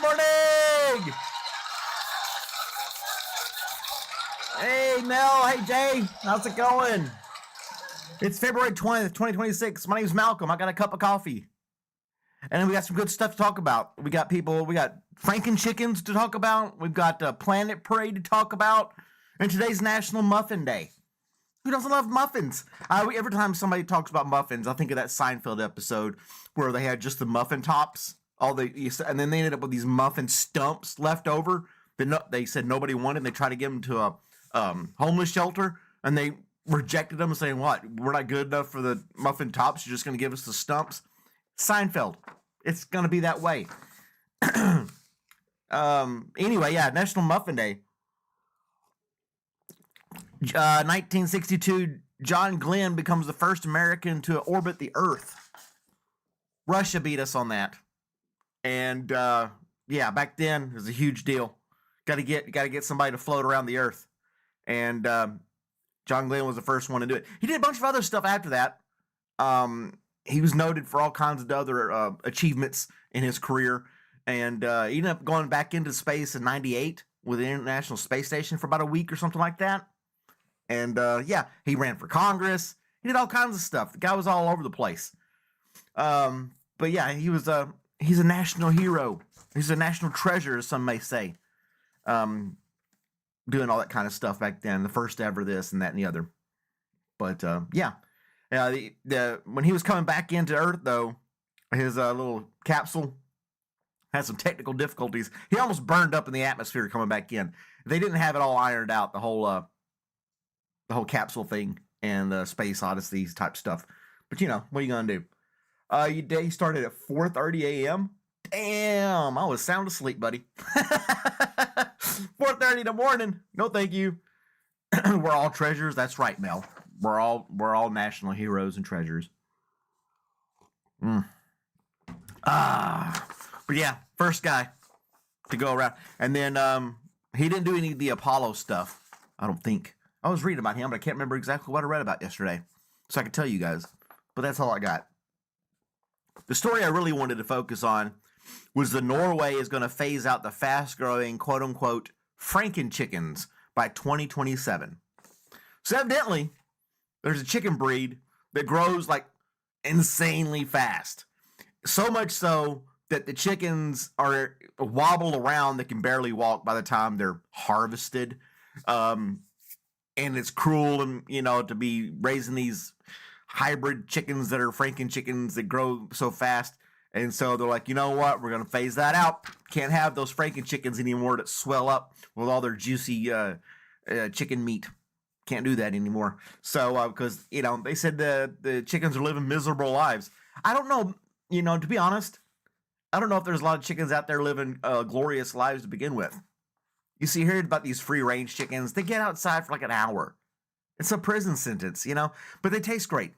morning! Hey, Mel. Hey, Jay. How's it going? It's February 20th, 2026. My name's Malcolm. I got a cup of coffee. And then we got some good stuff to talk about. We got Franken-Chickens to talk about. We've got Planet Parade to talk about. And today's National Muffin Day. Who doesn't love muffins? Every time somebody talks about muffins, I think of that Seinfeld episode where they had just the muffin tops, and then they ended up with these muffin stumps left over that they said nobody wanted. And they tried to give them to a homeless shelter, and they rejected them, saying, "What? We're not good enough for the muffin tops. You're just going to give us the stumps." Seinfeld. It's going to be that way. Anyway, yeah, National Muffin Day. 1962, John Glenn becomes the first American to orbit the Earth. Russia beat us on that. And, yeah, back then, it was a huge deal. Got to get somebody to float around the Earth. And John Glenn was the first one to do it. He did a bunch of other stuff after that. He was noted for all kinds of other achievements in his career. And he ended up going back into space in 98 with the International Space Station for about a week or something like that. And, yeah, he ran for Congress. He did all kinds of stuff. The guy was all over the place. But, yeah, he's a national hero. He's a national treasure, as some may say. Doing all that kind of stuff back then. The first ever this and that and the other. But, yeah. When he was coming back into Earth, though, his little capsule had some technical difficulties. He almost burned up in the atmosphere coming back in. They didn't have it all ironed out, the whole capsule thing and the space odysseys type stuff. But, what are you going to do? Your day started at 4:30 a.m. Damn, I was sound asleep, buddy. 4:30 in the morning. No, thank you. We're all treasures. That's right, Mel. We're all national heroes and treasures. But yeah, first guy to go around. And then he didn't do any of the Apollo stuff, I don't think. I was reading about him, but I can't remember exactly what I read about yesterday. So I could tell you guys. But that's all I got. The story I really wanted to focus on was that Norway is going to phase out the fast-growing, quote-unquote, Franken-Chickens by 2027. So evidently, there's a chicken breed that grows like insanely fast. So much so that the chickens are wobble around. They can barely walk by the time they're harvested. And it's cruel and, to be raising these hybrid chickens that are Franken-Chickens that grow so fast. And so they're like, you know what? We're going to phase that out. Can't have those Franken-Chickens anymore that swell up with all their juicy chicken meat. Can't do that anymore. So, because, they said the chickens are living miserable lives. I don't know, to be honest, I don't know if there's a lot of chickens out there living glorious lives to begin with. You see, hear about these free-range chickens. They get outside for like an hour. It's a prison sentence, but they taste great.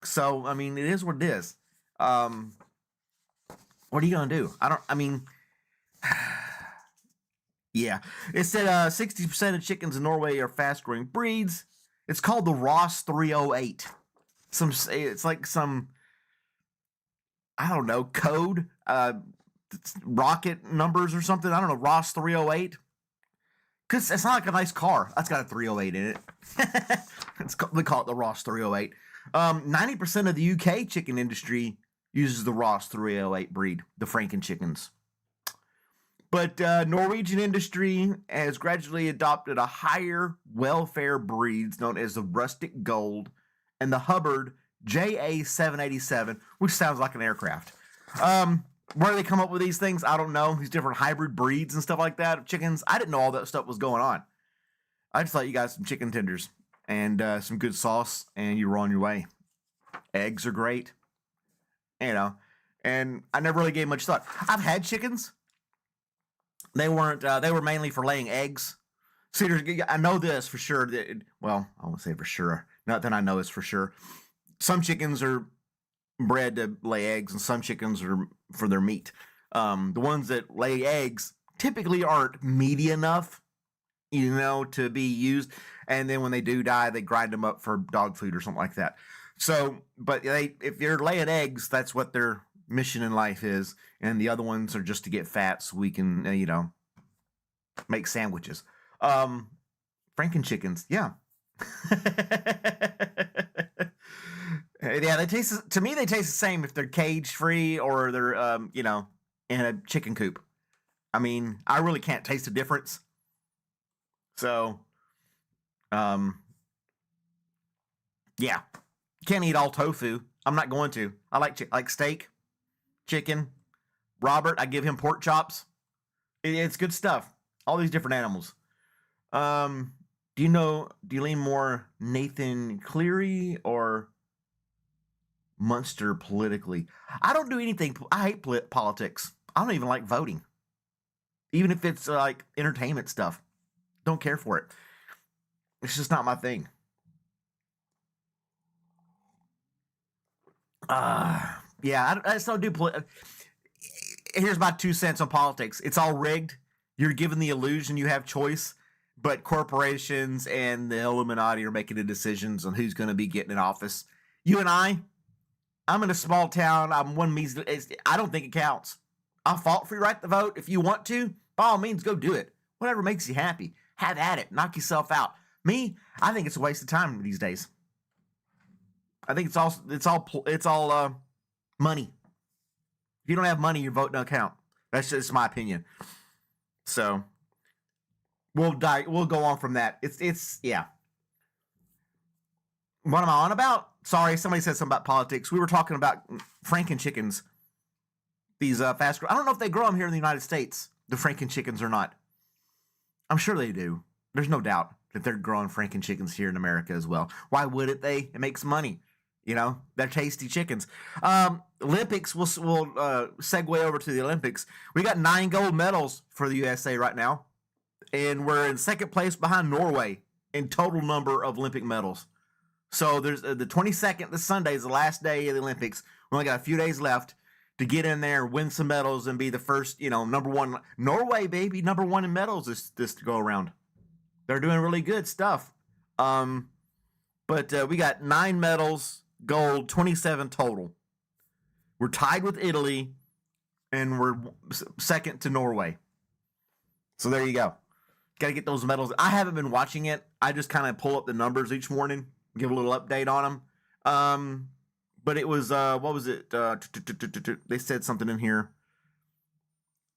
So, I mean, it is what it is. What are you going to do? Yeah. It said 60% of chickens in Norway are fast-growing breeds. It's called the Ross 308. It's like some, I don't know, code, rocket numbers or something. I don't know, Ross 308. Because it's not like a nice car. That's got a 308 in it. They call it the Ross 308. 90% of the UK chicken industry uses the Ross 308 breed, the Franken-Chickens. But Norwegian industry has gradually adopted a higher welfare breeds known as the Rustic Gold and the Hubbard JA787, which sounds like an aircraft. Where do they come up with these things? I don't know. These different hybrid breeds and stuff like that of chickens. I didn't know all that stuff was going on. I just thought you got some chicken tenders and some good sauce, and you were on your way. Eggs are great, and I never really gave much thought. I've had chickens. They weren't. They were mainly for laying eggs. See, I know this for sure. I won't say for sure. Not that I know it's for sure. Some chickens are bred to lay eggs, and some chickens are for their meat. The ones that lay eggs typically aren't meaty enough, to be used. And then when they do die, they grind them up for dog food or something like that. So, but if you're laying eggs, that's what they're mission in life is, and the other ones are just to get fat so we can, make sandwiches. Franken-Chickens, yeah. Yeah, they taste, to me, they taste the same if they're cage free or they're, in a chicken coop. I mean, I really can't taste the difference. So, yeah, can't eat all tofu. I'm not going to. I like steak, chicken. Robert, I give him pork chops. It's good stuff. All these different animals. Do you lean more Nathan Cleary or Munster politically? I don't do anything. I hate politics. I don't even like voting. Even if it's like entertainment stuff. Don't care for it. It's just not my thing. Yeah, I just don't do here's my 2 cents on politics. It's all rigged. You're given the illusion you have choice, but corporations and the Illuminati are making the decisions on who's going to be getting in office. You and I'm in a small town. I'm one measly. I don't think it counts. I'll fault for your right to vote. If you want to, by all means, go do it. Whatever makes you happy. Have at it. Knock yourself out. Me, I think it's a waste of time these days. I think it's all money. If you don't have money, your vote don't count. That's just my opinion. So we'll go on from that. It's yeah. What am I on about? Sorry, somebody said something about politics. We were talking about Franken-Chickens. These fast. I don't know if they grow them here in the United States, the Franken-Chickens or not. I'm sure they do. There's no doubt that they're growing Franken-Chickens here in America as well. Why wouldn't they? It makes money. They're tasty chickens. Olympics, we'll segue over to the Olympics. We got 9 gold medals for the USA right now, and we're in second place behind Norway in total number of Olympic medals. So there's the 22nd, this Sunday is the last day of the Olympics. We only got a few days left to get in there, win some medals, and be the first, number one. Norway, baby, number one in medals this go around. They're doing really good stuff. But we got 9 medals, gold, 27 total. We're tied with Italy, and we're second to Norway. So there you go. Got to get those medals. I haven't been watching it. I just kind of pull up the numbers each morning, give a little update on them. But it was, what was it? They said something in here.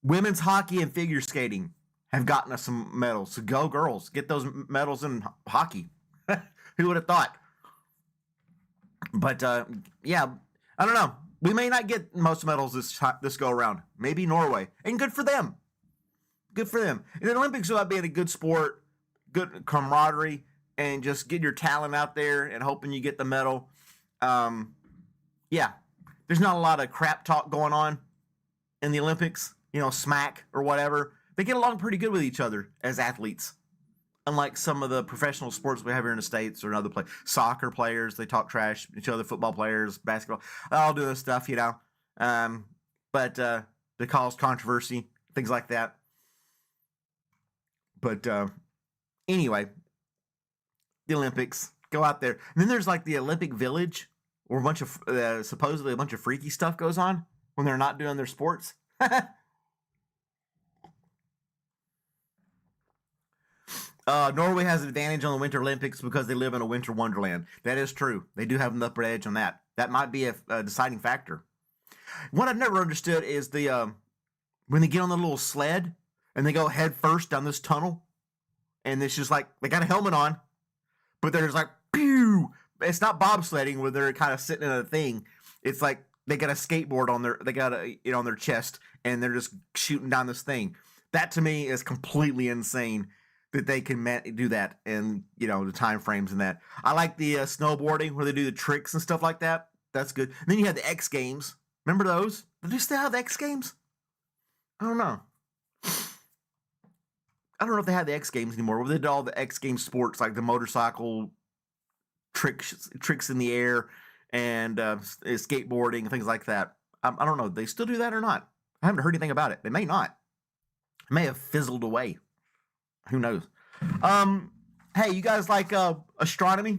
Women's hockey and figure skating have gotten us some medals. So go girls. Get those medals in hockey. Who would have thought? But, yeah, I don't know. We may not get most medals this go around. Maybe Norway. And good for them. Good for them. And the Olympics will be a good sport, good camaraderie, and just get your talent out there and hoping you get the medal. Yeah, there's not a lot of crap talk going on in the Olympics, smack or whatever. They get along pretty good with each other as athletes. Unlike some of the professional sports we have here in the States or other soccer players, they talk trash, each other, football players, basketball, all doing this stuff, but they cause controversy, things like that. But anyway, the Olympics, go out there. And then there's the Olympic Village, where a bunch of, supposedly a bunch of freaky stuff goes on when they're not doing their sports. Norway has an advantage on the Winter Olympics because they live in a winter wonderland. That is true. They do have an upper edge on that. That might be a deciding factor. What I've never understood is when they get on the little sled and they go head first down this tunnel, and it's just they got a helmet on, but there's pew. It's not bobsledding where they're kind of sitting in a thing. It's they got a skateboard on their chest, and they're just shooting down this thing. That to me is completely insane that they can do that, and the time frames and that. I like the snowboarding where they do the tricks and stuff like that. That's good. And then you have the X Games. Remember those? Do they still have the X Games? I don't know. I don't know if they have the X Games anymore. Where they did all the X Games sports, like the motorcycle tricks in the air and skateboarding and things like that. I don't know. Do they still do that or not? I haven't heard anything about it. They may not. It may have fizzled away. Who knows? Hey, you guys like astronomy?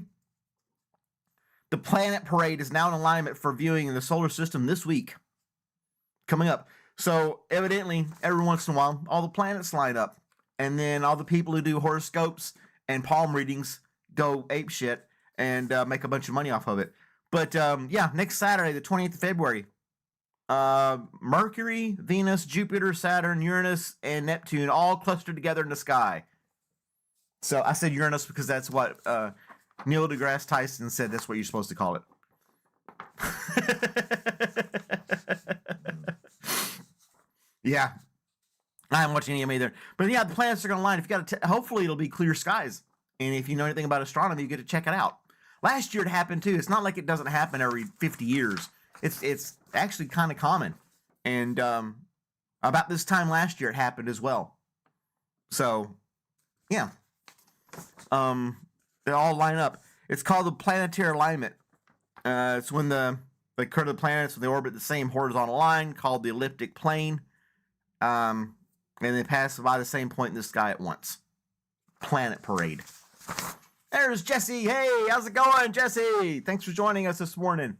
The Planet Parade is now in alignment for viewing in the solar system this week. coming up. So evidently, every once in a while, all the planets line up, and then all the people who do horoscopes and palm readings go ape shit and make a bunch of money off of it. But yeah, next Saturday, the 20th of February, Mercury, Venus, Jupiter, Saturn, Uranus, and Neptune all clustered together in the sky. So I said Uranus because that's what Neil deGrasse Tyson said. That's what you're supposed to call it. Yeah, I haven't watched any of them either. But yeah, the planets are going to line. If you got hopefully it'll be clear skies. And if you know anything about astronomy, you get to check it out. Last year it happened too. It's not like it doesn't happen every 50 years. It's actually kind of common. And about this time last year it happened as well. So yeah, they all line up. It's called the planetary alignment. It's when the curve of the planets, when they orbit the same horizontal line, called the elliptic plane. And they pass by the same point in the sky at once. Planet parade. There's Jesse. Hey, how's it going, Jesse? Thanks for joining us this morning.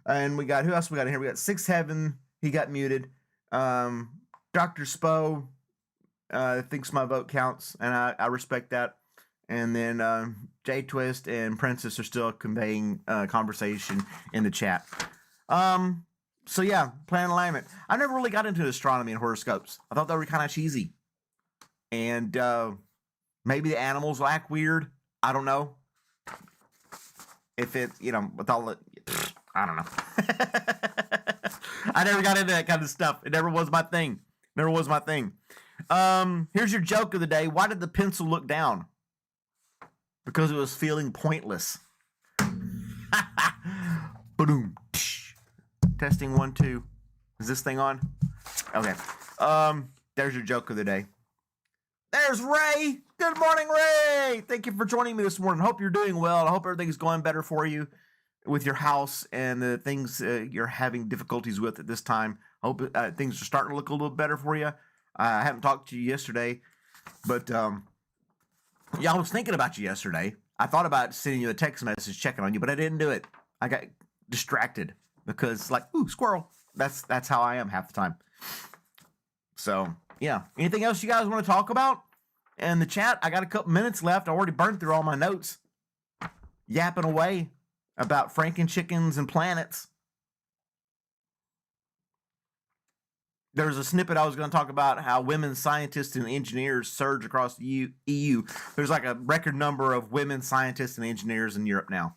And we got, who else we got in here? We got Six Heaven. He got muted. Dr. Spo thinks my vote counts, and I respect that. And then J Twist and Princess are still conveying conversation in the chat. So yeah, planet alignment. I never really got into astronomy and horoscopes. I thought they were kind of cheesy. And maybe the animals will act weird. I don't know. If it, with all the, I don't know. I never got into that kind of stuff. It never was my thing. Never was my thing. Here's your joke of the day. Why did the pencil look down? Because it was feeling pointless. Boom. Testing 1, 2. Is this thing on? Okay. There's your joke of the day. There's Ray. Good morning, Ray. Thank you for joining me this morning. Hope you're doing well. I hope everything's going better for you with your house and the things you're having difficulties with at this time. I hope things are starting to look a little better for you. I haven't talked to you yesterday, but yeah, I was thinking about you yesterday. I thought about sending you a text message checking on you, but I didn't do it. I got distracted because, ooh, squirrel. That's how I am half the time. So, yeah. Anything else you guys want to talk about in the chat? I got a couple minutes left. I already burned through all my notes. Yapping away about Franken-Chickens and planets. There's a snippet I was going to talk about how women scientists and engineers surge across the EU. There's a record number of women scientists and engineers in Europe now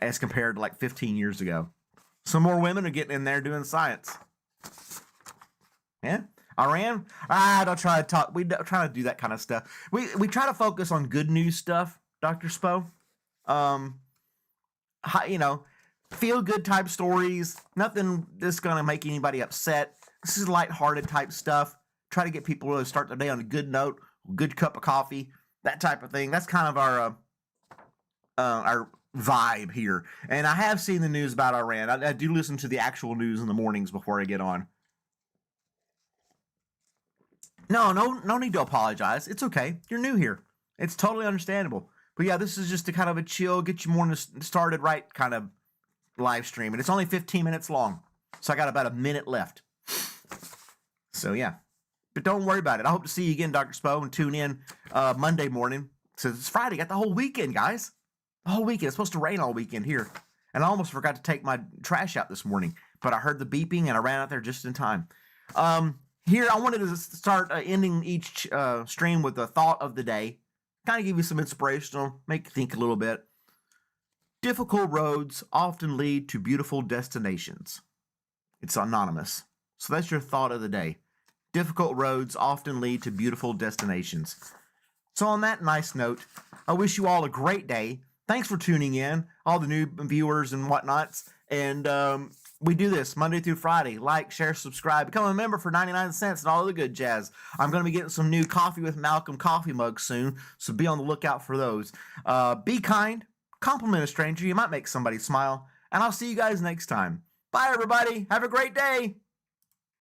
as compared to 15 years ago. Some more women are getting in there doing science. Yeah? Iran? Don't try to talk. We don't try to do that kind of stuff. We try to focus on good news stuff, Dr. Spo. Feel good type stories. Nothing that's going to make anybody upset. This is lighthearted type stuff. Try to get people to start their day on a good note, a good cup of coffee, that type of thing. That's kind of our vibe here. And I have seen the news about Iran. I do listen to the actual news in the mornings before I get on. No need to apologize. It's okay. You're new here. It's totally understandable. But yeah, this is just a kind of a chill, get you morning started right kind of live stream. And it's only 15 minutes long. So I got about a minute left. So yeah. But don't worry about it. I hope to see you again, Dr. Spo, and tune in Monday morning. So it's Friday. Got the whole weekend, guys. The whole weekend. It's supposed to rain all weekend here. And I almost forgot to take my trash out this morning. But I heard the beeping and I ran out there just in time. Here, I wanted to start ending each stream with a thought of the day. Kind of give you some inspirational, make you think a little bit. Difficult roads often lead to beautiful destinations. It's anonymous. So that's your thought of the day. Difficult roads often lead to beautiful destinations. So on that nice note, I wish you all a great day. Thanks for tuning in, all the new viewers and whatnots. And we do this Monday through Friday. Like, share, subscribe. Become a member for 99 cents and all the good jazz. I'm going to be getting some new Coffee with Malcolm coffee mugs soon, so be on the lookout for those. Be kind. Compliment a stranger. You might make somebody smile. And I'll see you guys next time. Bye, everybody. Have a great day.